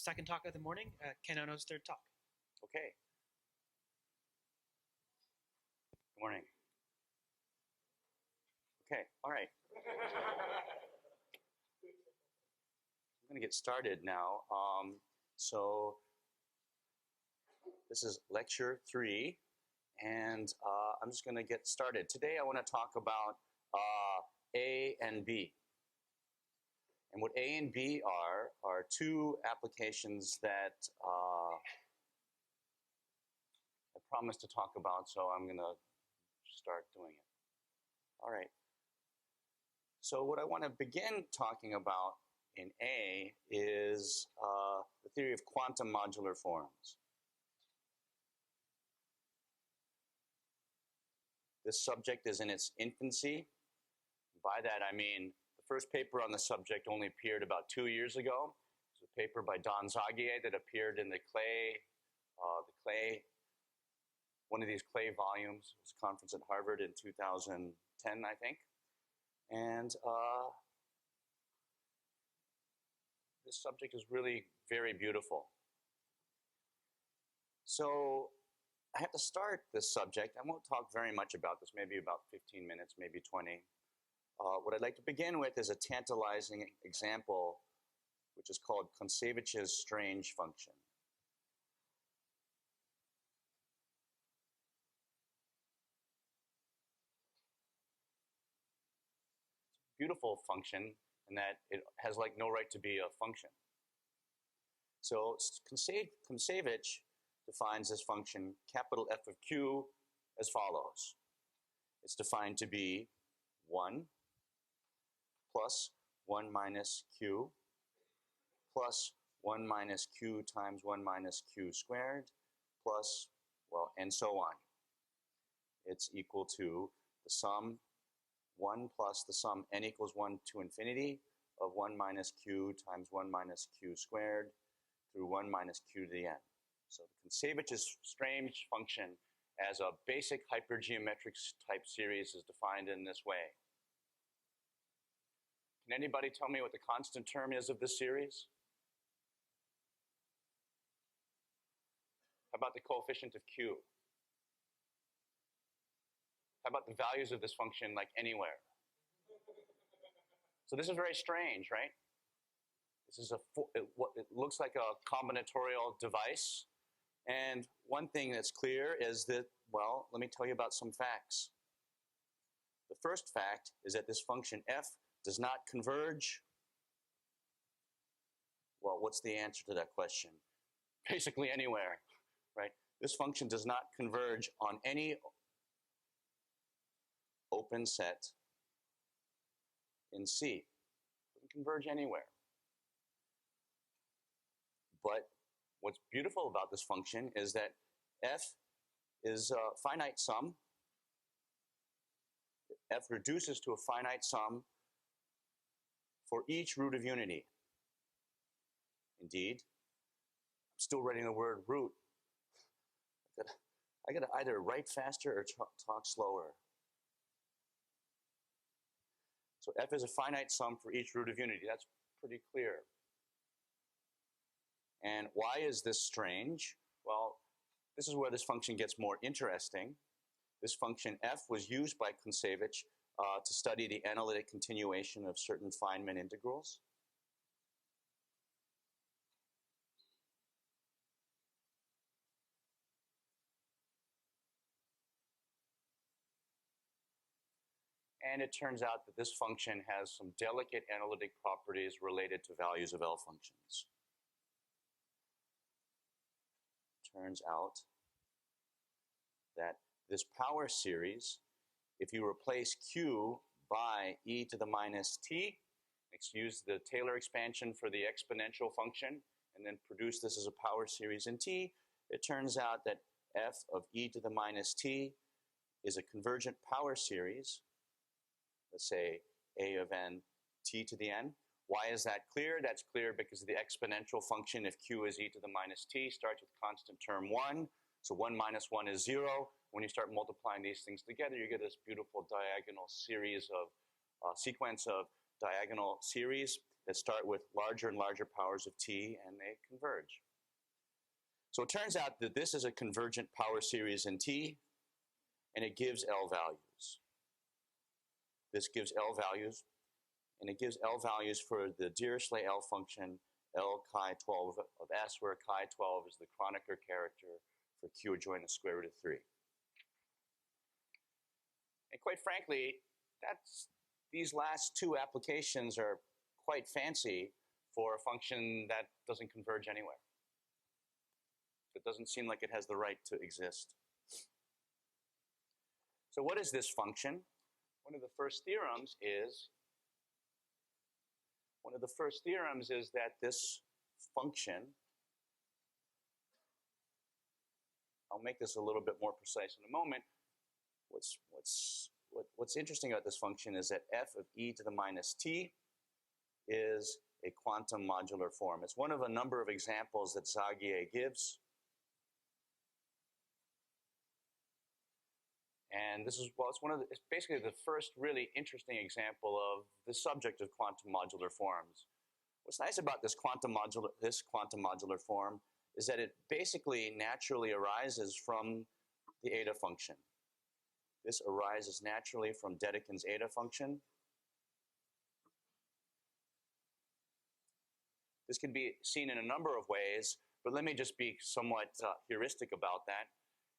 second talk of the morning, Ken Ono's third talk. Okay. Good morning. Okay, all right. I'm going to get started now. So this is lecture 3, and I'm just going to get started. Today I want to talk about A and B. And what A and B are two applications that I promised to talk about, so I'm going to start doing it. All right. So what I want to begin talking about in A is the theory of quantum modular forms. This subject is in its infancy. By that I mean the first paper on the subject only appeared about 2 years ago. It was a paper by Don Zagier that appeared in the clay, one of these clay volumes. It was a conference at Harvard in 2010, I think. And this subject is really very beautiful. So I have to start this subject. I won't talk very much about this, maybe about 15 minutes, maybe 20. What I'd like to begin with is a tantalizing example, which is called Koncevich's strange function. It's a beautiful function in that it has like no right to be a function. So Koncevich defines this function, capital F of Q, as follows. It's defined to be 1 plus 1 minus Q plus 1 minus Q times 1 minus Q squared plus, well, and so on. It's equal to the sum 1 plus the sum n equals 1 to infinity of 1 minus Q times 1 minus Q squared through 1 minus Q to the n. So the Koncevich's strange function as a basic hypergeometric type series is defined in this way. Can anybody tell me what the constant term is of this series? How about the coefficient of Q? How about the values of this function like anywhere? So this is very strange, right? This is it looks like a combinatorial device. And one thing that's clear is that, well, let me tell you about some facts. The first fact is that this function f does not converge. Well, what's the answer to that question? Basically anywhere, right? This function does not converge on any open set in C. It doesn't converge anywhere. But what's beautiful about this function is that f is a finite sum. F reduces to a finite sum for each root of unity. Indeed, I'm still writing the word root. I gotta either write faster or talk slower. So f is a finite sum for each root of unity. That's pretty clear. And why is this strange? Well, this is where this function gets more interesting. This function f was used by Koncevich to study the analytic continuation of certain Feynman integrals. And it turns out that this function has some delicate analytic properties related to values of L functions. Turns out that this power series, if you replace Q by e to the minus t, use the Taylor expansion for the exponential function, and then produce this as a power series in t, it turns out that f of e to the minus t is a convergent power series. Let's say a of n t to the n. Why is that clear? That's clear because the exponential function, if q is e to the minus t, starts with constant term 1. So 1 minus 1 is 0. When you start multiplying these things together, you get this beautiful diagonal series of sequence of diagonal series. that start with larger and larger powers of t, and they converge. So it turns out that this is a convergent power series in t, and it gives L values. This gives L values, and it gives L values for the Dirichlet L function L chi 12 of S, where chi 12 is the Kronecker character for Q adjoining the square root of 3. And quite frankly, these last two applications are quite fancy for a function that doesn't converge anywhere. It doesn't seem like it has the right to exist. So what is this function? One of the first theorems is that this function, I'll make this a little bit more precise in a moment. What's interesting about this function is that f of e to the minus t is a quantum modular form. It's one of a number of examples that Zagier gives. And this is, it's basically the first really interesting example of the subject of quantum modular forms. What's nice about this quantum modular form is that it basically naturally arises from the eta function. This arises naturally from Dedekind's eta function. This can be seen in a number of ways, but let me just be somewhat heuristic about that.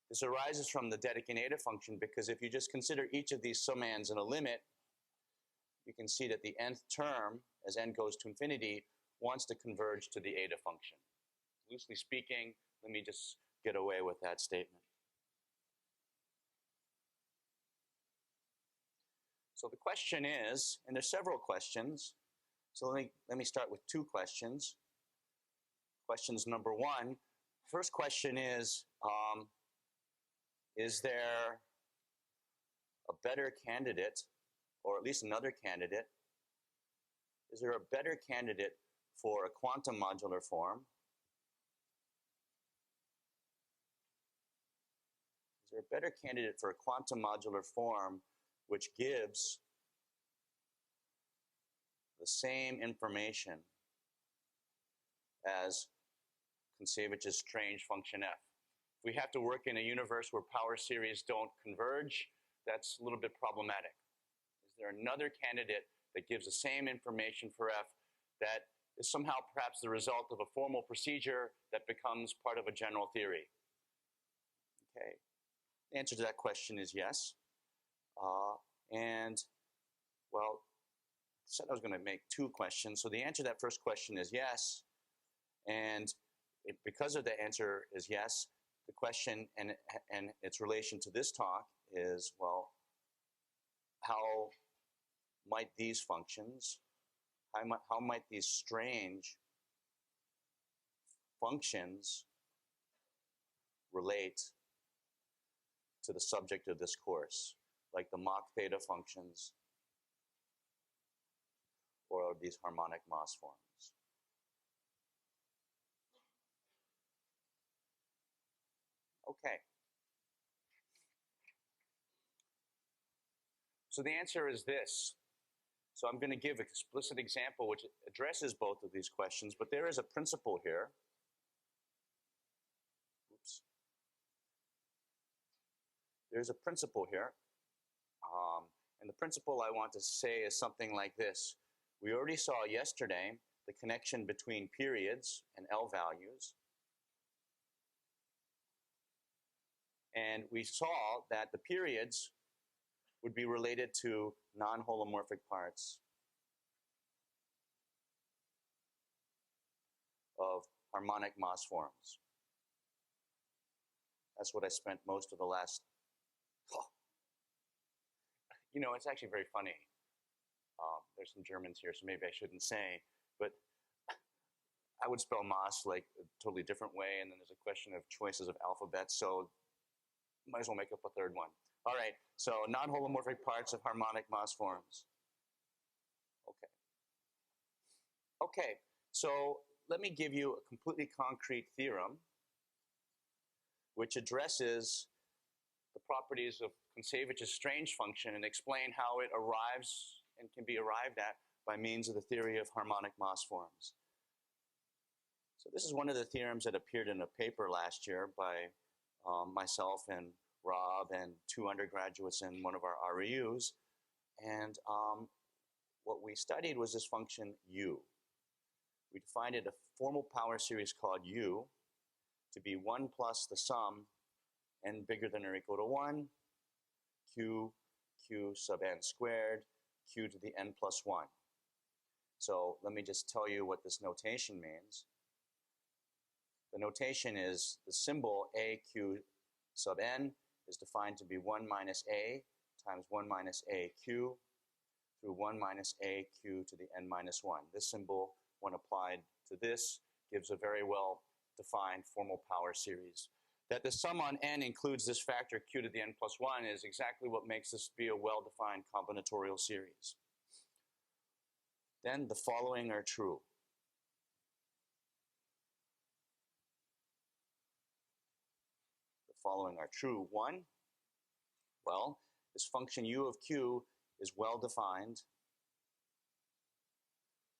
This arises from the Dedekind eta function because if you just consider each of these summands in a limit, you can see that the nth term, as n goes to infinity, wants to converge to the eta function. Loosely speaking, let me just get away with that statement. So the question is, and there's several questions, so let me start with two questions. Questions number one, first question is there a better candidate, or at least another candidate? Is there a better candidate for a quantum modular form? Is there a better candidate for a quantum modular form which gives the same information as Koncevich's strange function f? If we have to work in a universe where power series don't converge, that's a little bit problematic. Is there another candidate that gives the same information for f that is somehow perhaps the result of a formal procedure that becomes part of a general theory? Okay, the answer to that question is yes. And, well, I said I was going to make two questions. So the answer to that first question is yes. And because of the answer is yes, the question and its relation to this talk is, well, how might these functions, how might these strange functions relate to the subject of this course, like the Mach theta functions or these harmonic Maass forms? Okay. So the answer is this. So I'm going to give an explicit example which addresses both of these questions, but there is a principle here. Oops. There's a principle here. And the principle I want to say is something like this. We already saw yesterday the connection between periods and L values. And we saw that the periods would be related to non-holomorphic parts of harmonic Maass forms. That's what I spent most of the last, you know, it's actually very funny. There's some Germans here, so maybe I shouldn't say, but I would spell Maass like a totally different way, and then there's a question of choices of alphabets, so might as well make up a third one. All right, so non-holomorphic parts of harmonic Maass forms. Okay. Okay, so let me give you a completely concrete theorem which addresses the properties of Koncevich's strange function and explain how it arrives and can be arrived at by means of the theory of harmonic Maass forms. So this is one of the theorems that appeared in a paper last year by myself and Rob and 2 undergraduates in one of our REUs. And what we studied was this function u. We defined it a formal power series called u to be 1 plus the sum n bigger than or equal to 1, q sub n squared, q to the n plus 1. So let me just tell you what this notation means. The notation is the symbol aq sub n is defined to be 1 minus a times 1 minus aq through 1 minus aq to the n minus 1. This symbol, when applied to this, gives a very well-defined formal power series. That the sum on n includes this factor q to the n plus 1 is exactly what makes this be a well-defined combinatorial series. Then the following are true. The following are true. 1, well, this function u of q is well-defined,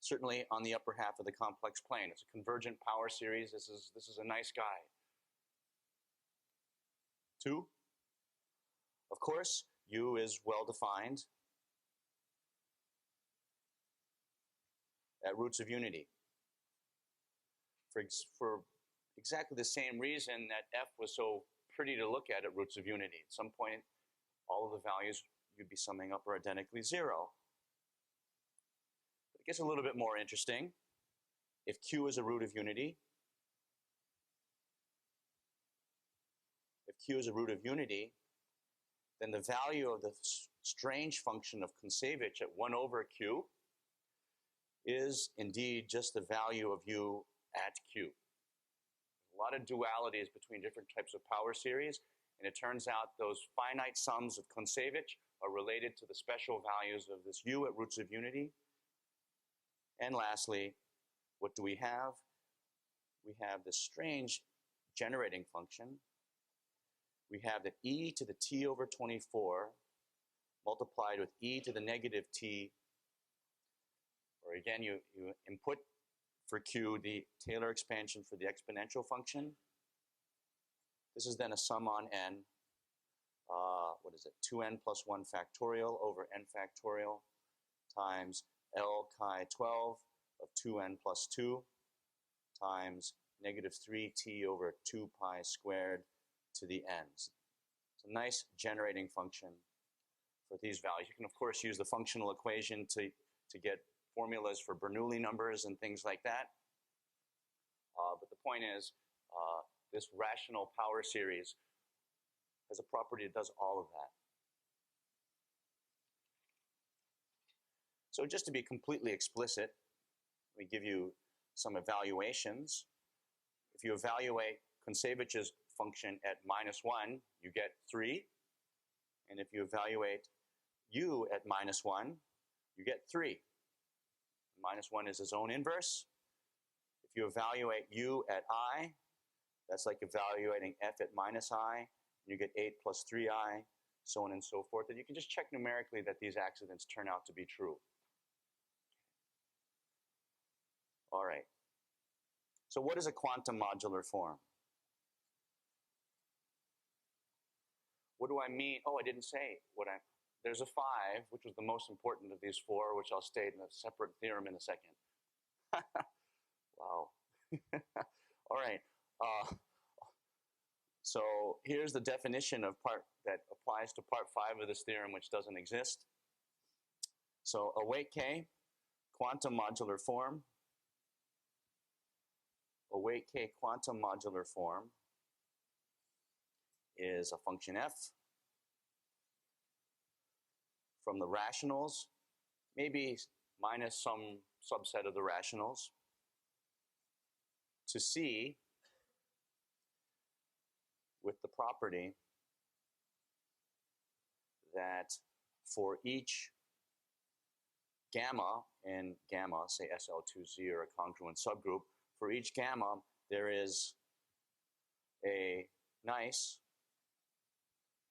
certainly on the upper half of the complex plane. It's a convergent power series. This is a nice guy. 2, of course, u is well-defined at roots of unity. For exactly the same reason that f was so pretty to look at roots of unity. At some point, all of the values you'd be summing up are identically 0. But it gets a little bit more interesting. If q is a root of unity, then the value of the strange function of Kontsevich at 1 over q is indeed just the value of u at q. A lot of dualities between different types of power series, and it turns out those finite sums of Kontsevich are related to the special values of this u at roots of unity. And lastly, what do we have? We have this strange generating function. We have that e to the t over 24 multiplied with e to the negative t, or again, you input for q the Taylor expansion for the exponential function. This is then a sum on n, 2n plus 1 factorial over n factorial times L chi 12 of 2n plus 2 times negative 3t over 2 pi squared to the n's. It's a nice generating function for these values. You can, of course, use the functional equation to get formulas for Bernoulli numbers and things like that. But the point is, this rational power series has a property that does all of that. So just to be completely explicit, we give you some evaluations. If you evaluate Kontsevich's function at -1, you get 3. And if you evaluate u at -1, you get 3. -1 is its own inverse. If you evaluate u at I, that's like evaluating f at -I. You get 8 plus 3i, so on and so forth. And you can just check numerically that these accidents turn out to be true. All right. So what is a quantum modular form? What do I mean? Oh, I didn't say what I... There's a 5, which was the most important of these 4, which I'll state in a separate theorem in a second. Wow. All right. So here's the definition of part that applies to part 5 of this theorem, which doesn't exist. So await K, quantum modular form. Await K quantum modular form is a function f from the rationals, maybe minus some subset of the rationals, to C with the property that for each gamma in gamma, say SL2Z or a congruent subgroup, for each gamma there is a nice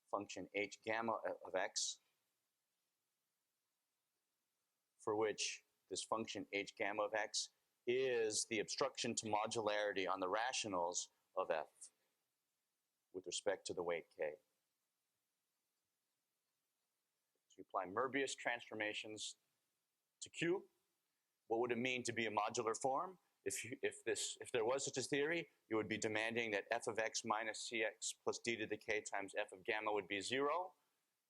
function h gamma of x for which this function h gamma of x is the obstruction to modularity on the rationals of f with respect to the weight k. So you apply Möbius transformations to Q. What would it mean to be a modular form? If there was such a theory, you would be demanding that f of x minus cx plus d to the k times f of gamma would be 0.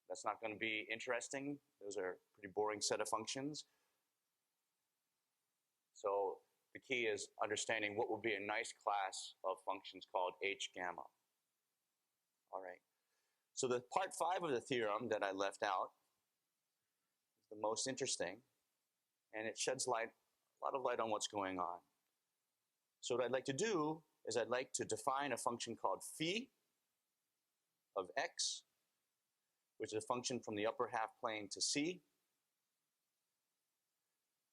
That's not going to be interesting. Those are a pretty boring set of functions. So the key is understanding what would be a nice class of functions called h gamma. All right. So the part 5 of the theorem that I left out is the most interesting, and it sheds a lot of light on what's going on. So what I'd like to do is I'd like to define a function called phi of x, which is a function from the upper half plane to c,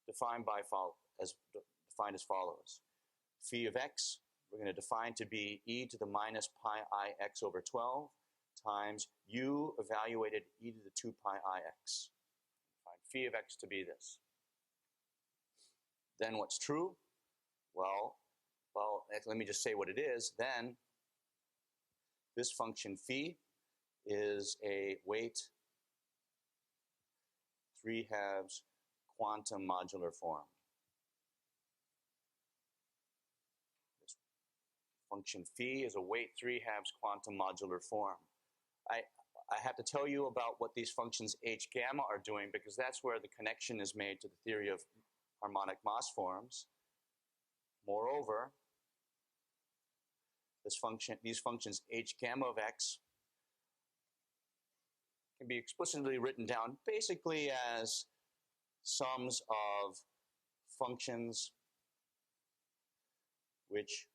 defined as follows. Phi of x, we're going to define to be e to the minus pi I x over 12 times u evaluated e to the 2 pi I x. Find phi of x to be this. Then what's true? Well, let me just say what it is. Then this function phi is a weight 3/2 quantum modular form. This function phi is a weight 3/2 quantum modular form. I have to tell you about what these functions h gamma are doing, because that's where the connection is made to the theory of harmonic Maass forms. Moreover, these functions h gamma of x can be explicitly written down basically as sums of functions which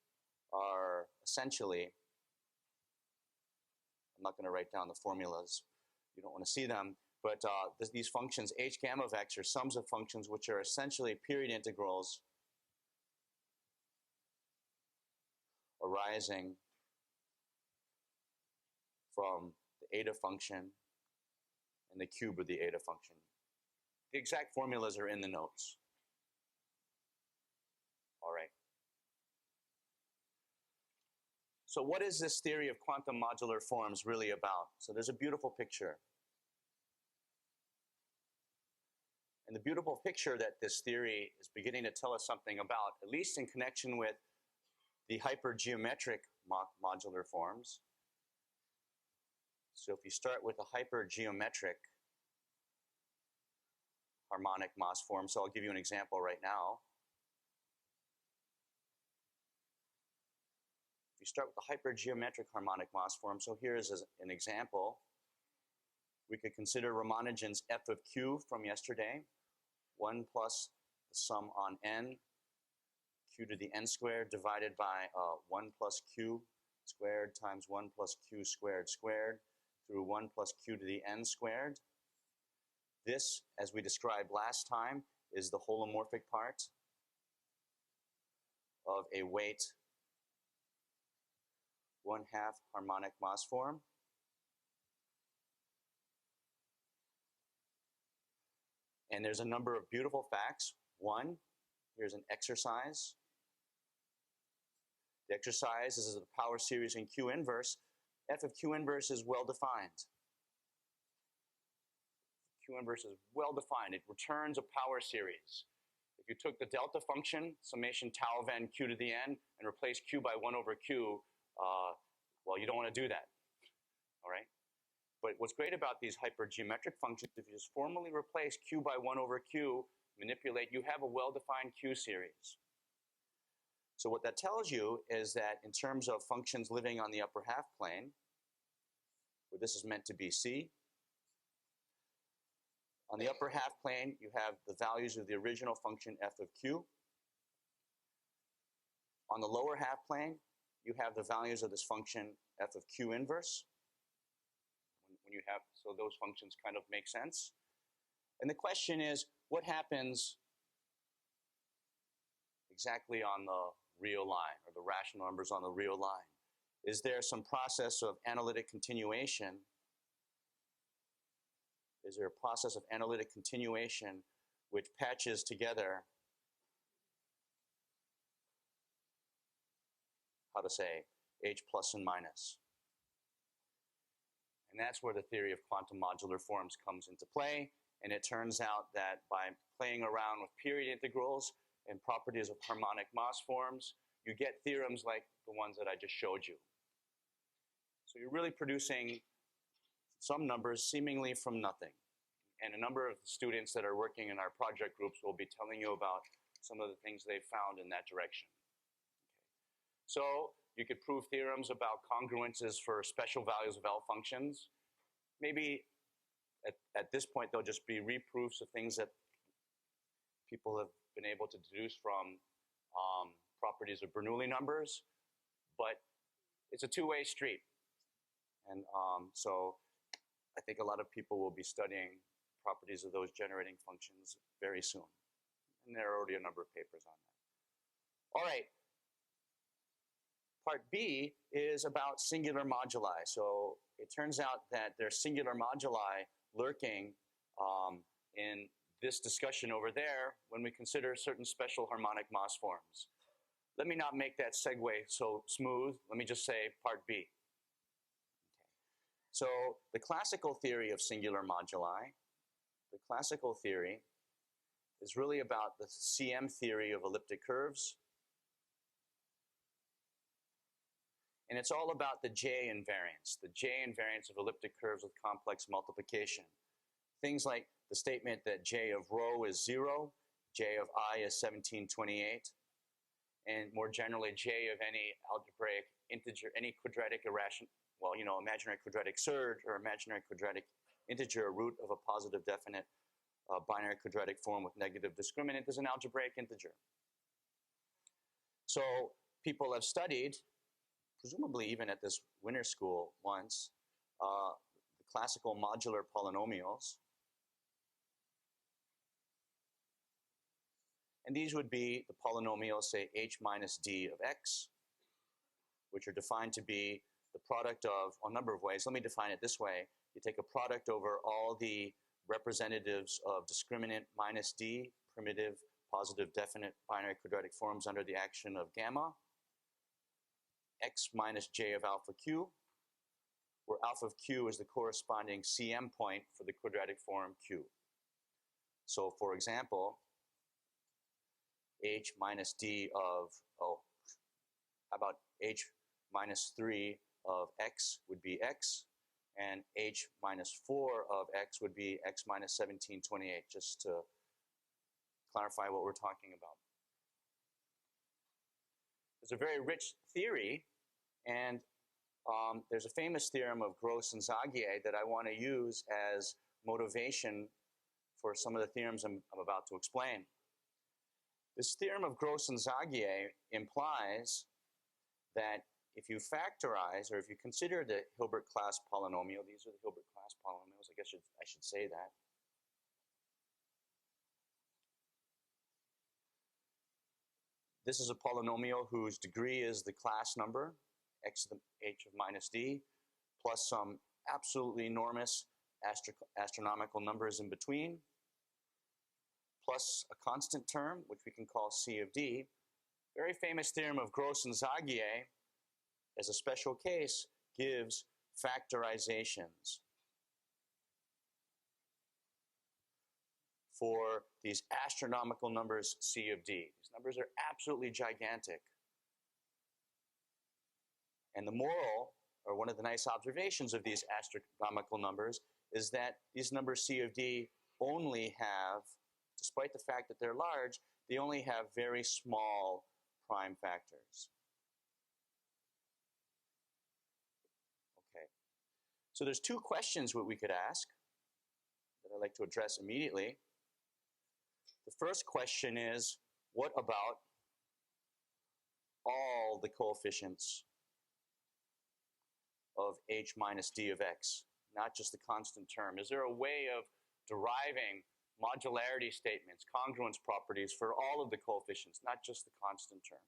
are essentially, I'm not going to write down the formulas, you don't want to see them, but these functions h gamma of x are sums of functions which are essentially period integrals arising from the eta function and the cube of the eta function. The exact formulas are in the notes. All right. So what is this theory of quantum modular forms really about? So there's a beautiful picture. And the beautiful picture that this theory is beginning to tell us something about, at least in connection with the hypergeometric modular forms. So if you start with a hypergeometric harmonic Maass form, so I'll give you an example right now. If you start with the hypergeometric harmonic Maass form, so here's an example. We could consider Ramanujan's f of q from yesterday, 1 plus the sum on n, q to the n squared divided by 1 plus q squared times 1 plus q squared squared through 1 plus q to the n squared. This, as we described last time, is the holomorphic part of a weight 1/2 harmonic Maass form. And there's a number of beautiful facts. One, here's an exercise. The exercise is the power series in Q inverse. F of Q inverse is well defined. Q inverse is well defined. It returns a power series. If you took the delta function, summation tau of n q to the n, and replaced q by 1 over q, well, you don't want to do that. All right? But what's great about these hypergeometric functions, if you just formally replace q by 1 over q, manipulate, you have a well-defined q series. So what that tells you is that in terms of functions living on the upper half plane, where this is meant to be c, on the upper half plane, you have the values of the original function f of q. On the lower half plane, you have the values of this function f of q inverse. When you have, so those functions kind of make sense. And the question is, what happens exactly on the real line, or the rational numbers on the real line? Is there some process of analytic continuation? Is there a process of analytic continuation which patches together, how to say, H plus and minus. And that's where the theory of quantum modular forms comes into play. And it turns out that by playing around with period integrals and properties of harmonic Maass forms, you get theorems like the ones that I just showed you. So you're really producing some numbers seemingly from nothing. And a number of students that are working in our project groups will be telling you about some of the things they've found in that direction. Okay. So you could prove theorems about congruences for special values of L functions. Maybe at this point, they'll just be reproofs of things that people have been able to deduce from properties of Bernoulli numbers. But it's a two-way street. And so I think a lot of people will be studying properties of those generating functions very soon. And there are already a number of papers on that. All right. Part B is about singular moduli. So it turns out that there's singular moduli lurking in this discussion over there when we consider certain special harmonic Maass forms. Let me not make that segue so smooth. Let me just say part B. Okay. So the classical theory of singular moduli, the classical theory is really about the CM theory of elliptic curves. And it's all about the J invariance of elliptic curves with complex multiplication. Things like the statement that J of rho is 0, J of I is 1728, and more generally, J of any algebraic integer, any quadratic irrational, well, you know, imaginary quadratic surd or imaginary quadratic integer, root of a positive definite binary quadratic form with negative discriminant is an algebraic integer. So people have studied, presumably even at this winter school once, the classical modular polynomials. And these would be the polynomials, say, h minus d of x, which are defined to be the product of a number of ways. Let me define it this way. You take a product over all the representatives of discriminant minus d, primitive, positive, definite, binary quadratic forms under the action of gamma, x minus j of alpha q, where alpha of q is the corresponding CM point for the quadratic form q. So for example, h minus d of, how about h minus 3 of x would be x, and h minus 4 of x would be x minus 1728, just to clarify what we're talking about. It's a very rich theory, and there's a famous theorem of Gross and Zagier that I want to use as motivation for some of the theorems I'm about to explain. This theorem of Gross and Zagier implies that if you factorize, or if you consider the Hilbert class polynomial, these are the Hilbert class polynomials, I guess I should say that. This is a polynomial whose degree is the class number, x to the h of minus d, plus some absolutely enormous astronomical numbers in between, plus a constant term, which we can call c of d. Very famous theorem of Gross and Zagier, as a special case, gives factorizations for these astronomical numbers c of d. These numbers are absolutely gigantic. And the moral, or one of the nice observations of these astronomical numbers, is that these numbers c of d only have, despite the fact that they're large, they only have very small prime factors. Okay. So there's two questions what we could ask that I'd like to address immediately. The first question is, what about all the coefficients of h minus d of x, not just the constant term? Is there a way of deriving modularity statements, congruence properties for all of the coefficients, not just the constant term?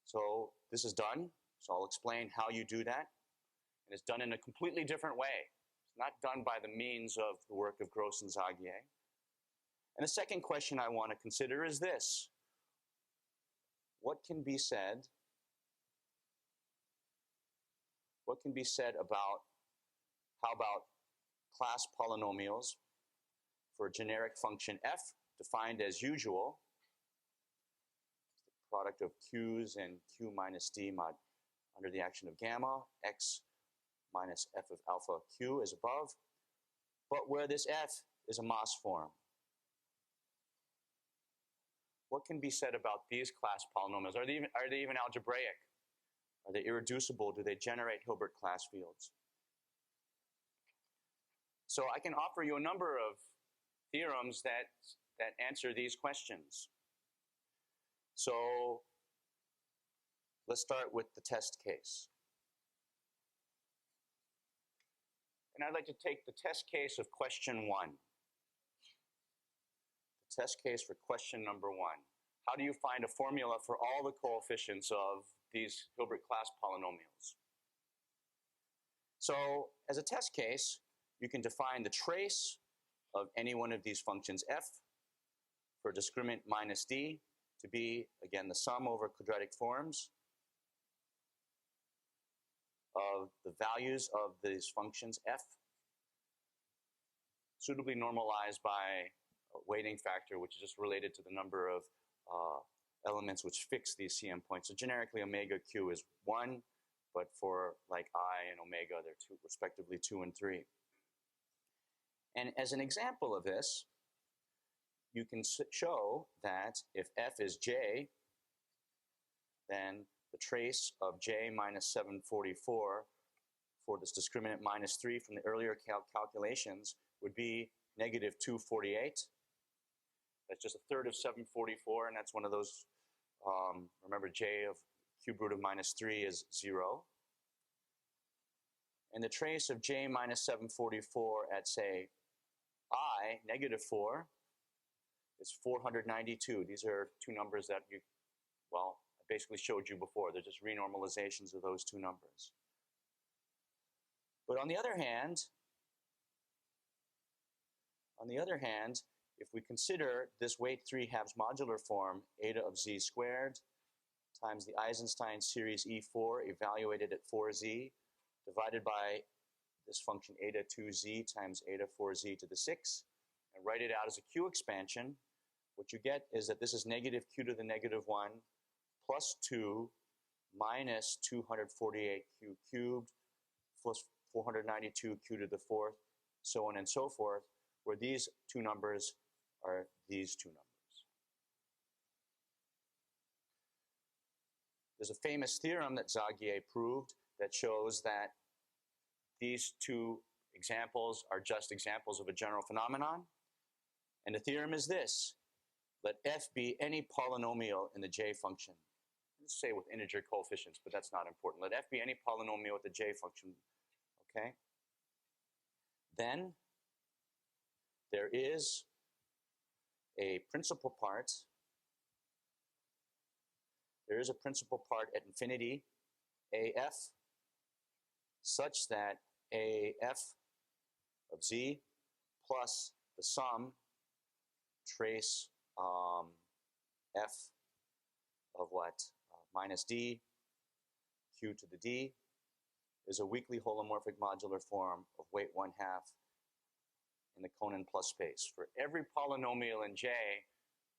So this is done, so I'll explain how you do that. And it's done in a completely different way. It's not done by the means of the work of Gross and Zagier. And the second question I want to consider is this. What can be said about, how about class polynomials for a generic function f defined as usual, the product of q's and q minus d mod under the action of gamma, x minus f of alpha q as above, but where this f is a Maass form. What can be said about these class polynomials? Are they even algebraic? Are they irreducible? Do they generate Hilbert class fields? So I can offer you a number of theorems that answer these questions. So let's start with the test case. And I'd like to take the test case of question 1. The test case for question number 1. How do you find a formula for all the coefficients of these Hilbert class polynomials? So as a test case, you can define the trace of any one of these functions f for discriminant minus d to be, again, the sum over quadratic forms of the values of these functions f, suitably normalized by a weighting factor, which is just related to the number of elements which fix these CM points. So generically, omega q is 1, but for like I and omega, they're respectively 2 and 3. And as an example of this, you can show that if f is j, then the trace of j minus 744 for this discriminant minus 3 from the earlier calculations would be negative 248. That's just a third of 744, and that's one of those, remember j of cube root of minus 3 is 0. And the trace of j minus 744 at, say, I, negative 4, is 492. These are two numbers that I basically showed you before. They're just renormalizations of those two numbers. But on the other hand, if we consider this weight 3/2 modular form, eta of z squared times the Eisenstein series E4 evaluated at 4z divided by this function eta 2z times eta 4z to the 6, and write it out as a q expansion, what you get is that this is negative q to the negative 1 plus 2 minus 248q cubed plus 492q to the 4th, so on and so forth, where these two numbers are these two numbers. There's a famous theorem that Zagier proved that shows that these two examples are just examples of a general phenomenon. And the theorem is this: let f be any polynomial in the j function. Let's say with integer coefficients, but that's not important. Let f be any polynomial with the j function, okay? Then there is a principal part. There is a principal part at infinity, AF, such that AF of z plus the sum trace f of what? Minus d, q to the d, is a weakly holomorphic modular form of weight 1/2 in the Conan plus space. For every polynomial in J,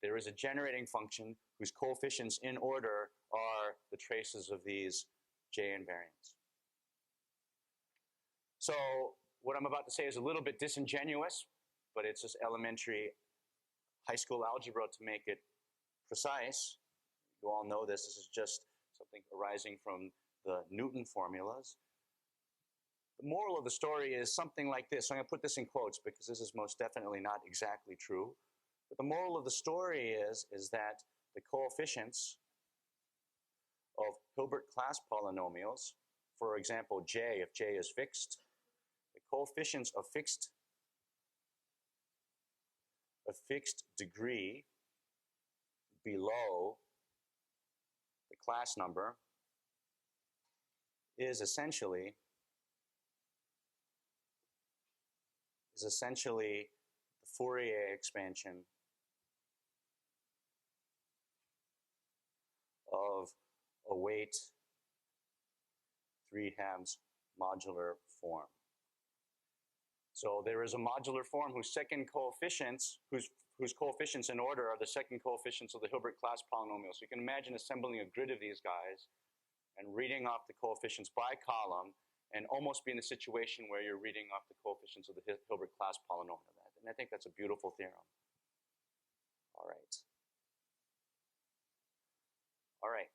there is a generating function whose coefficients in order are the traces of these J invariants. So what I'm about to say is a little bit disingenuous, but it's just elementary high school algebra to make it precise. You all know this. This is just something arising from the Newton formulas. The moral of the story is something like this. So I'm going to put this in quotes because this is most definitely not exactly true. But the moral of the story is that the coefficients of Hilbert class polynomials, for example, J, if J is fixed, the coefficients of fixed degree below the class number is essentially the Fourier expansion of a weight 3/2 modular form. So there is a modular form whose second coefficients, whose coefficients in order are the second coefficients of the Hilbert class polynomial. So you can imagine assembling a grid of these guys and reading off the coefficients by column and almost be in a situation where you're reading off the coefficients of the Hilbert class polynomial. And I think that's a beautiful theorem. All right. All right.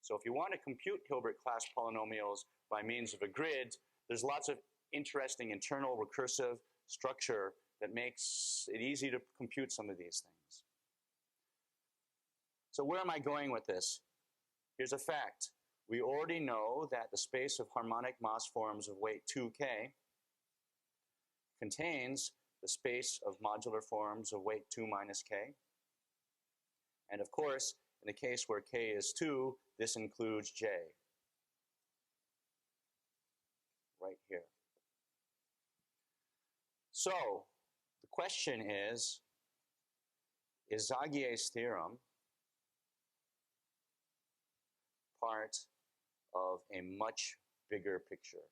So if you want to compute Hilbert class polynomials by means of a grid, there's lots of interesting internal recursive structure that makes it easy to compute some of these things. So where am I going with this? Here's a fact. We already know that the space of harmonic Maass forms of weight 2k contains the space of modular forms of weight 2 minus k. And of course, in the case where k is 2, this includes j. Right here. So, the question is Zagier's theorem part of a much bigger picture?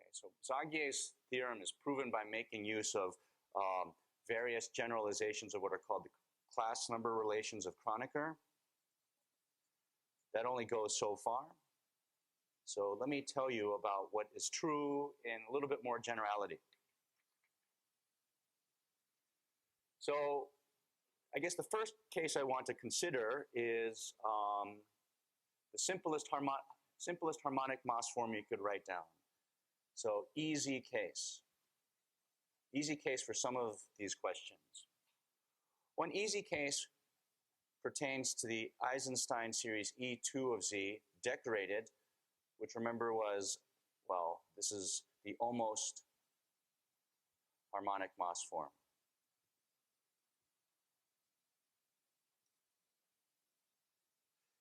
Okay, so Zagier's theorem is proven by making use of various generalizations of what are called the class number relations of Kronecker. That only goes so far. So let me tell you about what is true in a little bit more generality. So I guess the first case I want to consider is the simplest harmonic Maass form you could write down. So easy case. Easy case for some of these questions. One easy case pertains to the Eisenstein series E2 of Z, decorated, which remember was, well, this is the almost harmonic Maass form.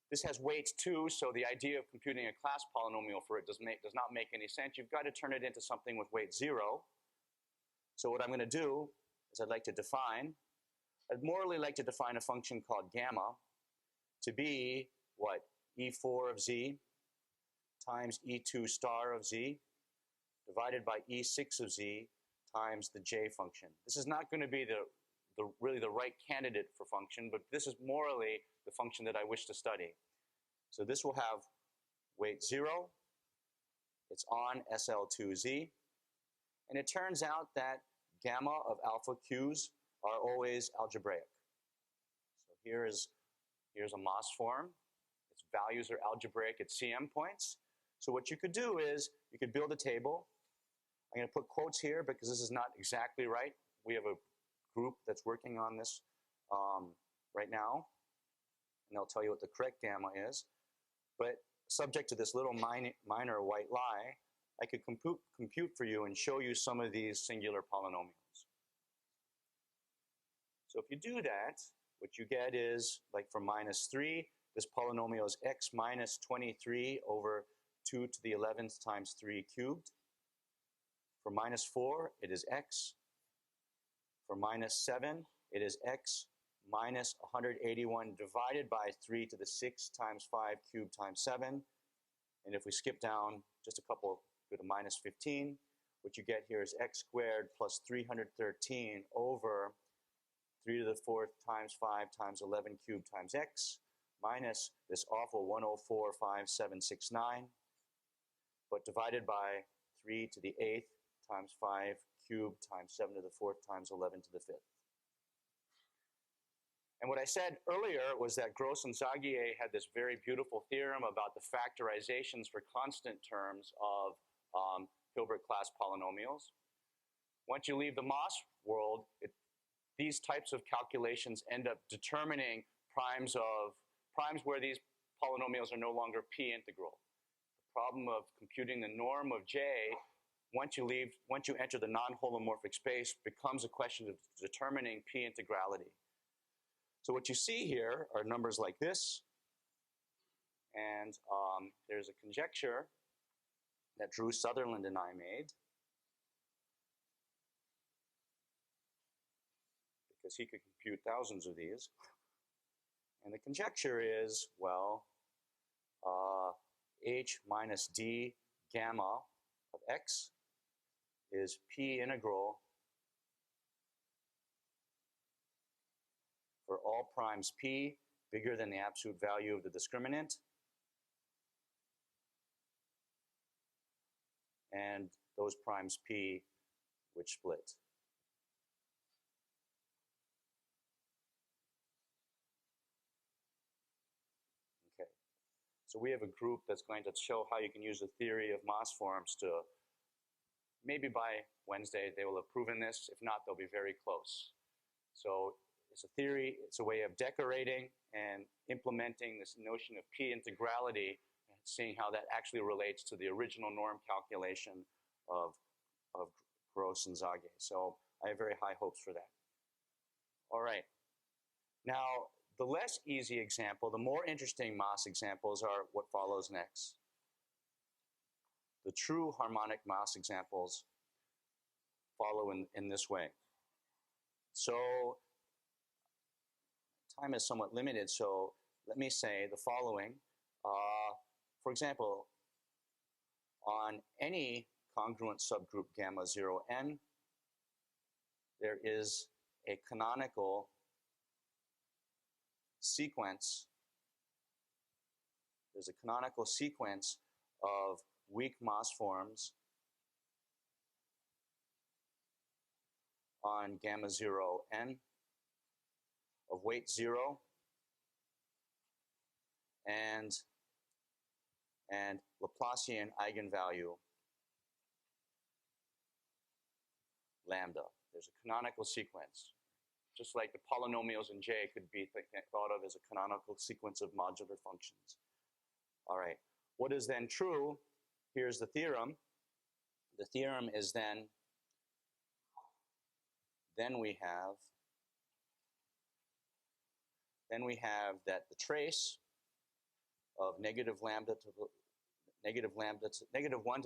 This has weight 2, so the idea of computing a class polynomial for it does not make any sense. You've got to turn it into something with weight 0. So what I'm going to do is I'd morally like to define a function called gamma to be what? E4 of Z times E2 star of Z divided by E6 of Z times the J function. This is not going to be really the right candidate for function, but this is morally the function that I wish to study. So this will have weight 0. It's on SL2Z. And it turns out that gamma of alpha q's are always algebraic. So here's a Maass form. Its values are algebraic at CM points. So what you could do is you could build a table. I'm going to put quotes here because this is not exactly right. We have a group that's working on this right now, and they'll tell you what the correct gamma is. But subject to this little minor white lie, I could compute for you and show you some of these singular polynomials. So if you do that, what you get is, like for -3, this polynomial is x minus 23 over 2 to the 11th times 3 cubed. For -4, it is x. For -7, it is x minus 181 divided by 3 to the 6 times 5 cubed times 7. And if we skip down just a couple, go to -15, what you get here is x squared plus 313 over 3 to the 4th times 5 times 11 cubed times x minus this awful 1045769, but divided by 3 to the 8th times 5 cubed times 7 to the 4th times 11 to the 5th. And what I said earlier was that Gross and Zagier had this very beautiful theorem about the factorizations for constant terms of Hilbert class polynomials. Once you leave the Maass world, these types of calculations end up determining primes where these polynomials are no longer P integral. The problem of computing the norm of J, once you enter the non-holomorphic space, becomes a question of determining P integrality. So what you see here are numbers like this, and there's a conjecture that Drew Sutherland and I made, because he could compute thousands of these. And the conjecture is, well, h minus d gamma of x is p integral for all primes p bigger than the absolute value of the discriminant, and those primes p which split. Okay, so we have a group that's going to show how you can use the theory of Maass forms to, maybe by Wednesday they will have proven this. If not, they'll be very close. So it's a theory, it's a way of decorating and implementing this notion of p integrality and seeing how that actually relates to the original norm calculation of Gross and Zage. So I have very high hopes for that. All right. Now, the less easy example, the more interesting Maass examples are what follows next. The true harmonic Maass examples follow in this way. So time is somewhat limited, so let me say the following. For example, on any congruent subgroup gamma 0n, there is a canonical sequence. There's a canonical sequence of weak Maass forms on gamma 0n of weight 0 and Laplacian eigenvalue lambda. There's a canonical sequence. Just like the polynomials in J could be thought of as a canonical sequence of modular functions. All right, what is then true? Here's the theorem. The theorem is then we have that the trace of negative 1 to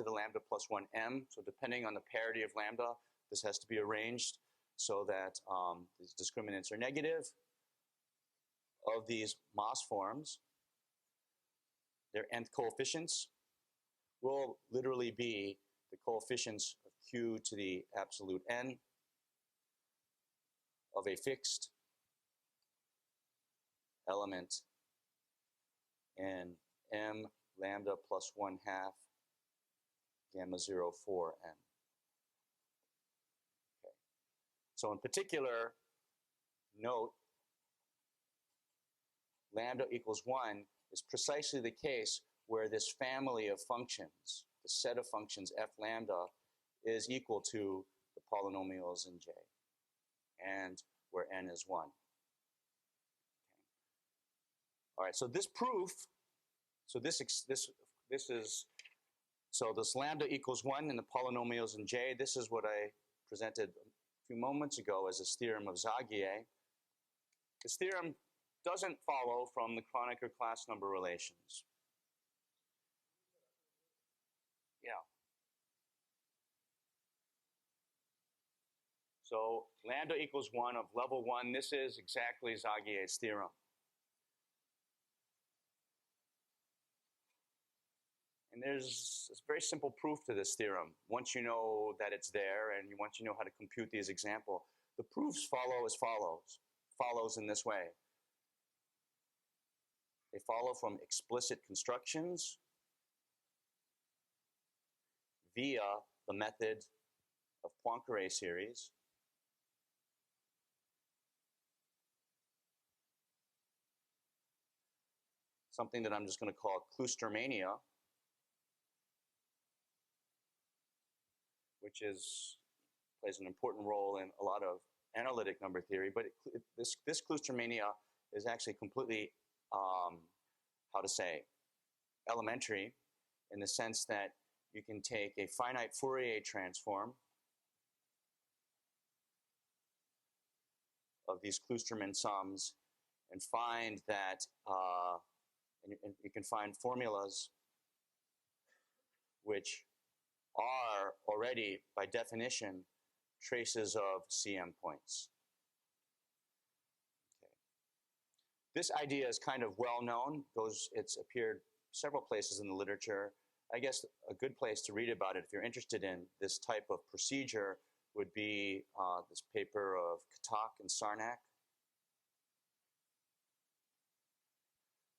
the lambda plus 1m, so depending on the parity of lambda, this has to be arranged so that these discriminants are negative, of these Maass forms. Their nth coefficients will literally be the coefficients of q to the absolute n of a fixed element in m lambda plus 1/2 gamma 0 4 n. Okay. So in particular, note lambda equals 1 is precisely the case where this family of functions, the set of functions f lambda, is equal to the polynomials in J, and where n is 1. Okay. All right, so this proof, so this lambda equals 1 in the polynomials in J, this is what I presented a few moments ago as this theorem of Zage. This theorem doesn't follow from the Kronecker class number relations. Yeah. So lambda equals 1 of level 1, this is exactly Zage's theorem. And there's a very simple proof to this theorem. Once you know that it's there and once you know how to compute these examples, the proofs follow as follows in this way. They follow from explicit constructions via the method of Poincare series. Something that I'm just going to call Kloostermania, which plays an important role in a lot of analytic number theory, but this Kloostermania is actually completely, elementary, in the sense that you can take a finite Fourier transform of these Kloosterman sums and find that, and you can find formulas which are already, by definition, traces of CM points. This idea is kind of well known. It's appeared several places in the literature. I guess a good place to read about it if you're interested in this type of procedure would be this paper of Katak and Sarnak,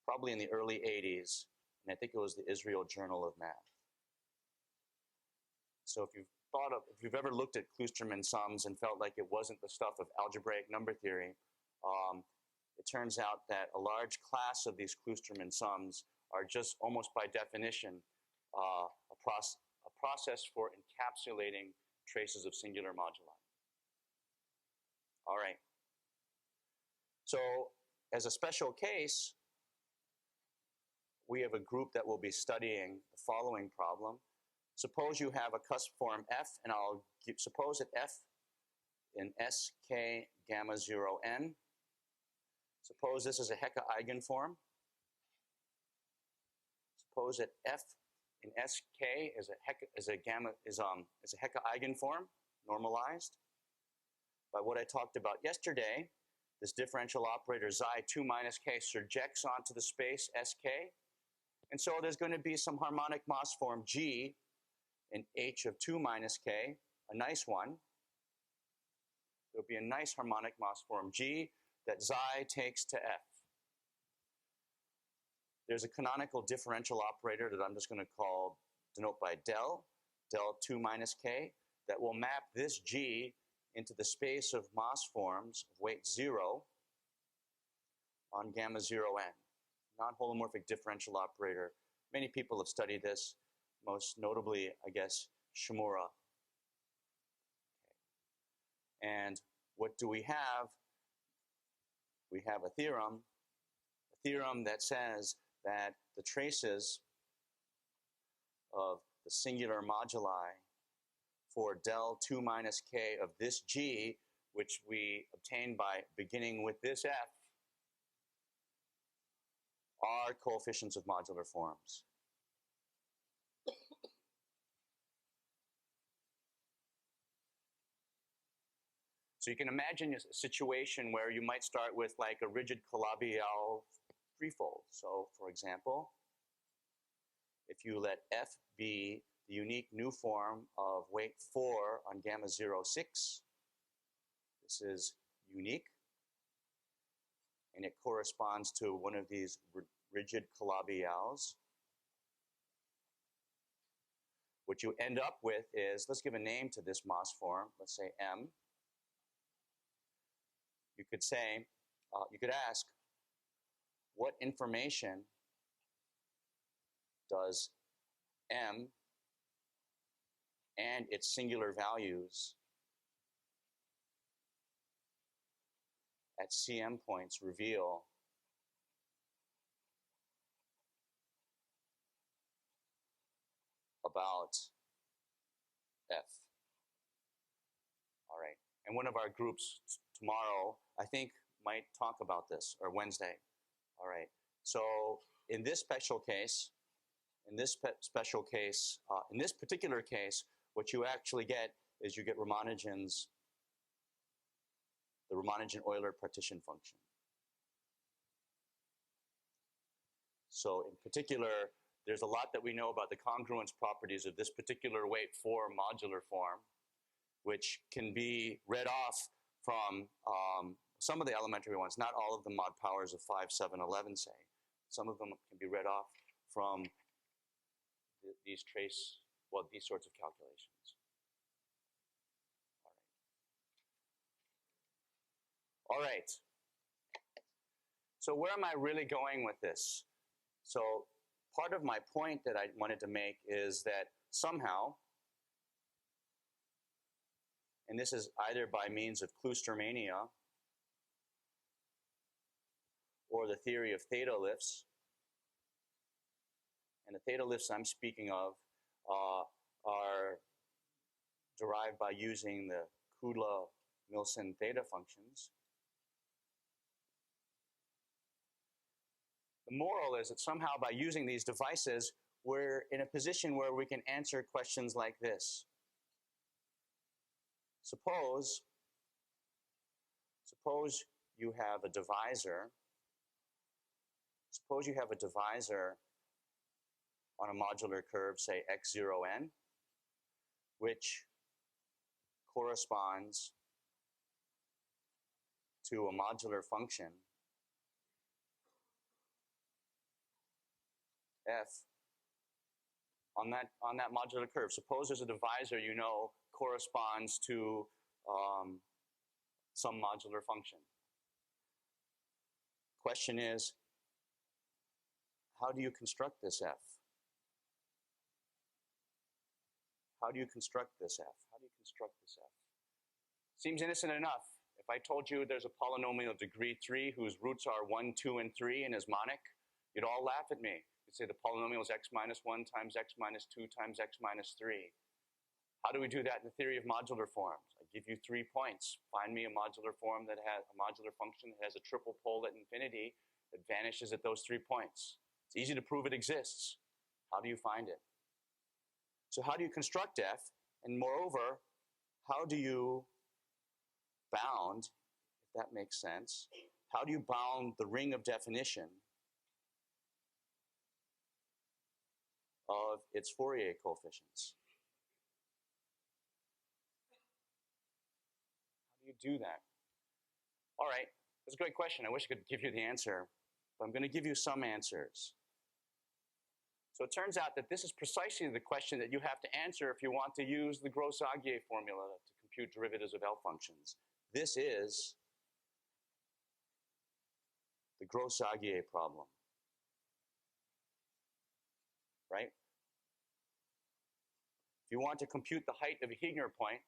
probably in the early 80s, and I think it was the Israel Journal of Math. So if you've ever looked at Kloosterman sums and felt like it wasn't the stuff of algebraic number theory, it turns out that a large class of these Kloosterman sums are just almost by definition a process for encapsulating traces of singular moduli. All right. So as a special case, we have a group that will be studying the following problem. Suppose you have a cusp form F, and suppose that F in SK gamma 0 n. Suppose this is a Hecke eigenform. Suppose that F in SK is a Hecke eigenform, normalized. By what I talked about yesterday, this differential operator xi 2 minus k surjects onto the space SK. And so there's going to be some harmonic Maass form G in H of 2 minus k, a nice one. There'll be a nice harmonic Maass form G that xi takes to F. There's a canonical differential operator that I'm just going to denote by del 2 minus k, that will map this G into the space of Maass forms of weight 0 on gamma 0 n. Non-holomorphic differential operator. Many people have studied this, most notably, I guess, Shimura. And what do we have? We have a theorem that says that the traces of the singular moduli for del 2 minus k of this G, which we obtain by beginning with this F, are coefficients of modular forms. So you can imagine a situation where you might start with like a rigid Calabi-Yau threefold. So for example, if you let F be the unique new form of weight 4 on gamma 0, 6, this is unique, and it corresponds to one of these rigid Calabi-Yaus. What you end up with is, let's give a name to this Maass form, let's say M. You could say, you could ask, what information does M and its singular values at CM points reveal about F? All right. And one of our groups tomorrow, I think, might talk about this, or Wednesday. All right. So in this special case, in this particular case, what you actually get is you get Ramanujan's, the Ramanujan-Euler partition function. So in particular, there's a lot that we know about the congruence properties of this particular weight 4 modular form, which can be read off from some of the elementary ones, not all of the mod powers of 5, 7, 11, say. Some of them can be read off from these sorts of calculations. All right. So where am I really going with this? So part of my point that I wanted to make is that somehow, and this is either by means of Kloostermania or the theory of theta lifts, and the theta lifts I'm speaking of are derived by using the Kudla-Milson theta functions. The moral is that somehow by using these devices, we're in a position where we can answer questions like this. Suppose you have a divisor Suppose you have a divisor on a modular curve, say x0n, which corresponds to a modular function f on that modular curve. Suppose there's a divisor you know corresponds to some modular function. Question is, how do you construct this f? How do you construct this f? How do you construct this f? Seems innocent enough. If I told you there's a polynomial of degree 3 whose roots are 1, 2, and 3 and is monic, you'd all laugh at me. You'd say the polynomial is x minus 1 times x minus 2 times x minus 3. How do we do that in the theory of modular forms? I give you 3 points. Find me a modular form that has a modular function that has a triple pole at infinity that vanishes at those 3 points. It's easy to prove it exists. How do you find it? So how do you construct f? And moreover, how do you bound, if that makes sense, how do you bound the ring of definition of its Fourier coefficients? How do you do that? All right, that's a great question. I wish I could give you the answer, but I'm going to give you some answers. So it turns out that this is precisely the question that you have to answer if you want to use the Gros-Sagier formula to compute derivatives of L functions. This is the Gros-Sagier problem, right? If you want to compute the height of a Heegner point,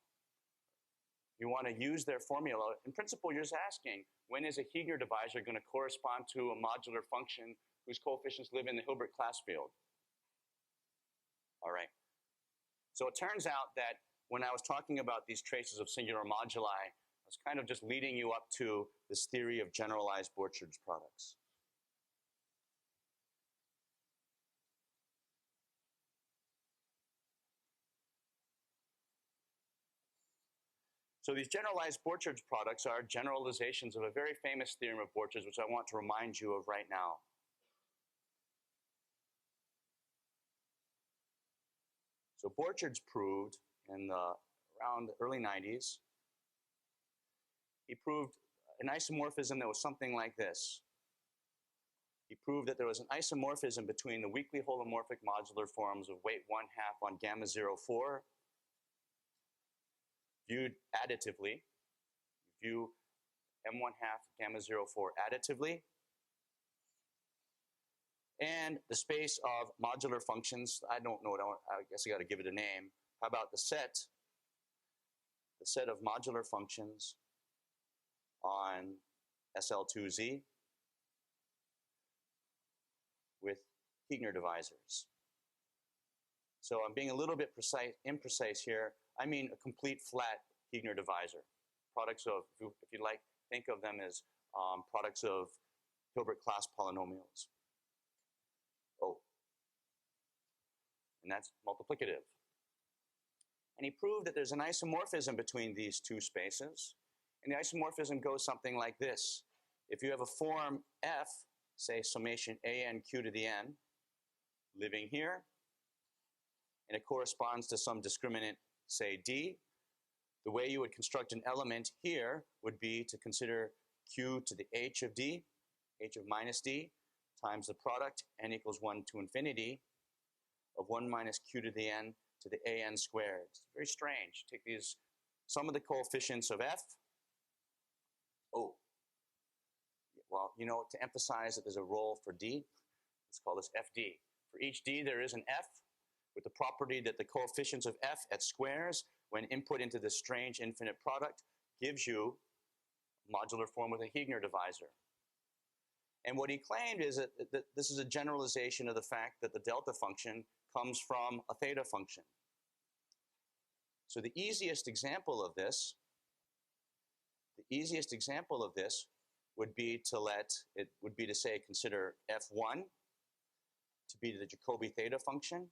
you want to use their formula. In principle, you're just asking, when is a Heegner divisor going to correspond to a modular function whose coefficients live in the Hilbert class field? All right. So it turns out that when I was talking about these traces of singular moduli, I was kind of just leading you up to this theory of generalized Borcherd's products. So these generalized Borcherd's products are generalizations of a very famous theorem of Borcherd's, which I want to remind you of right now. So Borcherd's proved in the around the early 90s, he proved an isomorphism that was something like this. He proved that there was an isomorphism between the weakly holomorphic modular forms of weight 1/2 on gamma 04 viewed additively. You view m1/2 gamma 04 additively. And the space of modular functions, I don't know, I guess I got to give it a name. How about the set of modular functions on SL2Z with Heegner divisors. So I'm being a little bit imprecise here. I mean a complete flat Heegner divisor. Products of, if you like, think of them as products of Hilbert class polynomials. Oh, and that's multiplicative. And he proved that there's an isomorphism between these two spaces. And the isomorphism goes something like this. If you have a form f, say summation an q to the n, living here, and it corresponds to some discriminant, say d, the way you would construct an element here would be to consider q to the h of d, h of minus d, times the product n equals 1 to infinity of 1 minus q to the n to the an squared. It's very strange. Take these, some of the coefficients of f. Oh, well, you know, to emphasize that there's a role for d, let's call this fd. For each d, there is an f with the property that the coefficients of f at squares, when input into this strange infinite product, gives you a modular form with a Heegner divisor. And what he claimed is that this is a generalization of the fact that the delta function comes from a theta function. So the easiest example of this would be to say consider f1 to be the Jacobi theta function,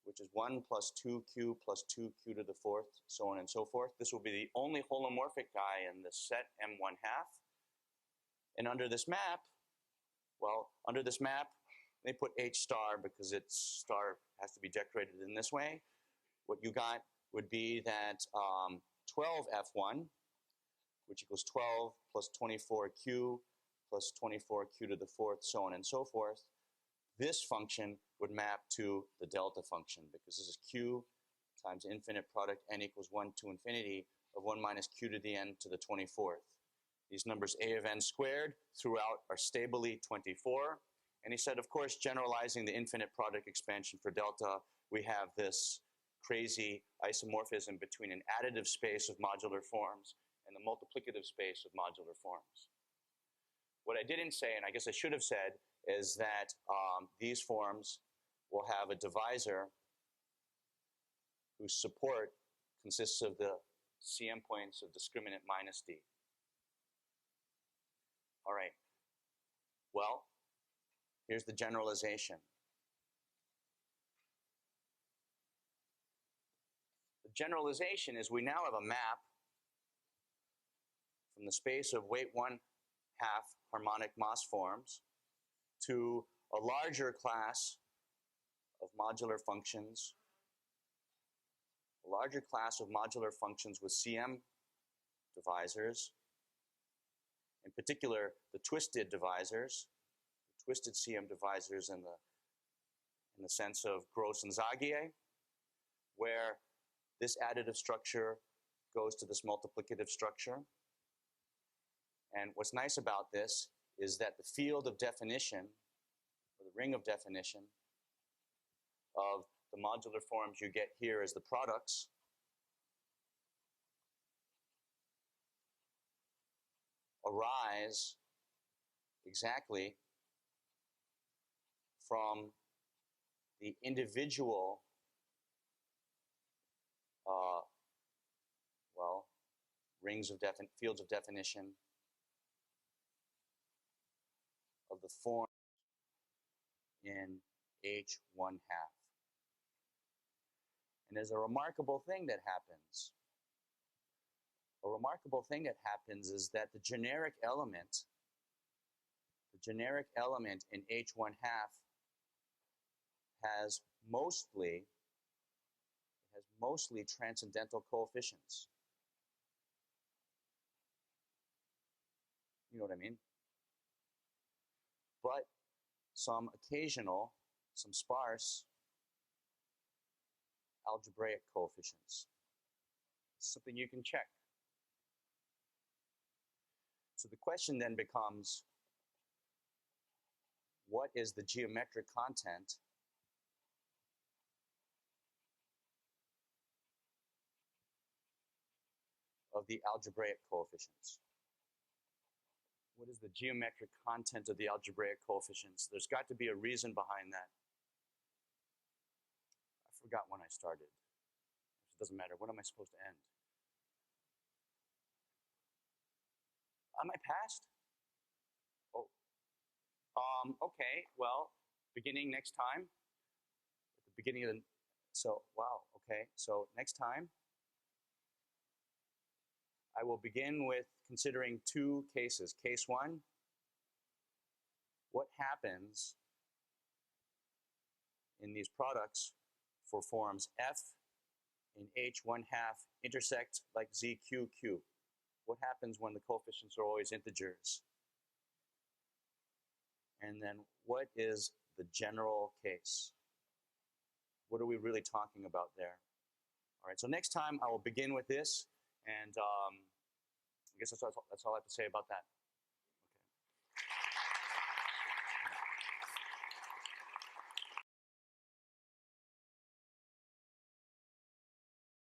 which is 1 plus 2q plus 2q to the 4th, so on and so forth. This will be the only holomorphic guy in the set m1/2. And under this map, well, under this map. They put H star because its star has to be decorated in this way. What you got would be that 12F1, which equals 12 plus 24Q plus 24Q to the fourth, so on and so forth. This function would map to the delta function because this is Q times infinite product n equals 1 to infinity of 1 minus Q to the n to the 24th. These numbers a of n squared throughout are stably 24. And he said, of course, generalizing the infinite product expansion for delta, we have this crazy isomorphism between an additive space of modular forms and the multiplicative space of modular forms. What I didn't say, and I guess I should have said, is that these forms will have a divisor whose support consists of the CM points of discriminant minus D. All right. Well, here's the generalization. The generalization is we now have a map from the space of weight 1/2 harmonic Maass forms to a larger class of modular functions, with CM divisors, in particular the twisted divisors, the twisted CM divisors in the sense of Gross and Zagier, where this additive structure goes to this multiplicative structure. And what's nice about this is that the field of definition, or the ring of definition, of the modular forms you get here as the products arise exactly from the individual fields of definition of the form in H1/2. And there's a remarkable thing that happens. A remarkable thing that happens is that the generic element in H1/2 has mostly transcendental coefficients. You know what I mean? But some occasional, some sparse algebraic coefficients. Something you can check. So the question then becomes, what is the geometric content of the algebraic coefficients? What is the geometric content of the algebraic coefficients? There's got to be a reason behind that. I forgot when I started. It doesn't matter. When am I supposed to end? Am I past? Oh. Okay, well, beginning next time. At the beginning of the, so, wow, okay. So next time, I will begin with considering two cases. Case one, what happens in these products for forms F in H1/2 intersect like ZQQ? What happens when the coefficients are always integers? And then what is the general case? What are we really talking about there? All right, so next time I will begin with this, and I guess that's all I have to say about that.